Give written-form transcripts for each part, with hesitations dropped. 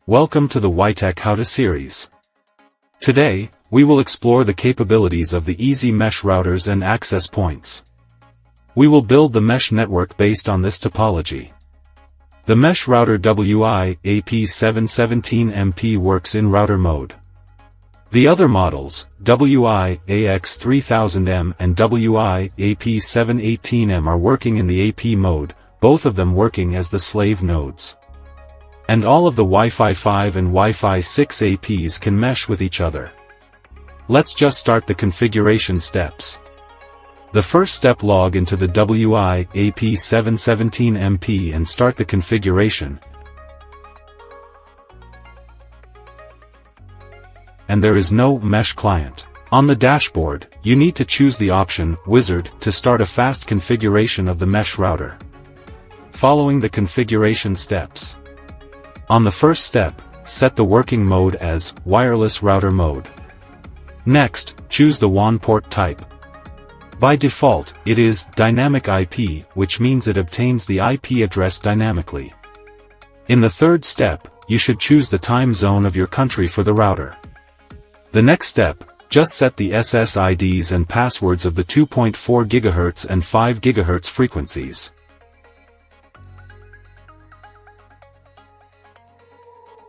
Welcome to the Wi-Tek How To series. Today, we will explore the capabilities of the easy mesh routers and access points. We will build the mesh network based on this topology. The mesh router WI-AP717MP works in router mode. The other models, WI-AX3000M and WI-AP718M are working in the AP mode, both of them working as the slave nodes. And all of the Wi-Fi 5 and Wi-Fi 6 APs can mesh with each other. Let's just start the configuration steps. The first step, log into the WI-AP717MP and start the configuration. And there is no mesh client. On the dashboard, you need to choose the option Wizard to start a fast configuration of the mesh router. Following the configuration steps. On the first step, set the working mode as wireless router mode. Next, choose the WAN port type. By default, it is dynamic IP, which means it obtains the IP address dynamically. In the third step, you should choose the time zone of your country for the router. The next step, just set the SSIDs and passwords of the 2.4 GHz and 5 GHz frequencies.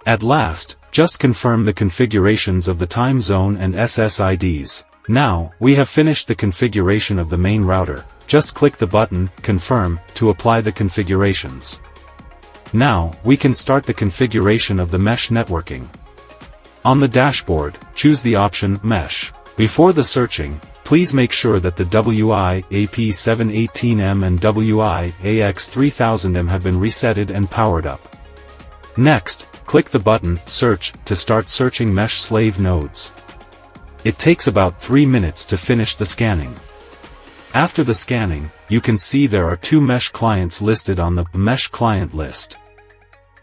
At last, just confirm the configurations of the time zone and SSIDs. Now, we have finished the configuration of the main router. Just click the button, Confirm, to apply the configurations. Now, we can start the configuration of the mesh networking. On the dashboard, choose the option Mesh. Before the searching, please make sure that the WI-AP718M and WI-AX3000M have been resetted and powered up. Next, click the button Search to start searching mesh slave nodes. It takes about 3 minutes to finish the scanning. After the scanning, you can see there are 2 mesh clients listed on the mesh client list.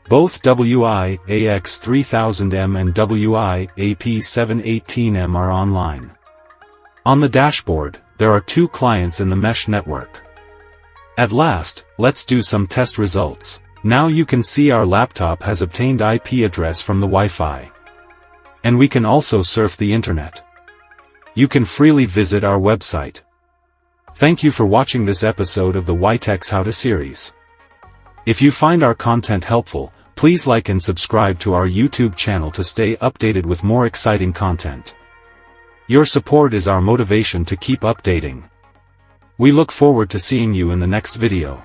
Both WI-AX3000M and WI-AP718M are online. On the dashboard, there are 2 clients in the mesh network. At last, let's do some test results. Now you can see our laptop has obtained IP address from the Wi-Fi. And we can also surf the internet. You can freely visit our website. Thank you for watching this episode of the Wi-Tek's How To series. If you find our content helpful, please like and subscribe to our YouTube channel to stay updated with more exciting content. Your support is our motivation to keep updating. We look forward to seeing you in the next video.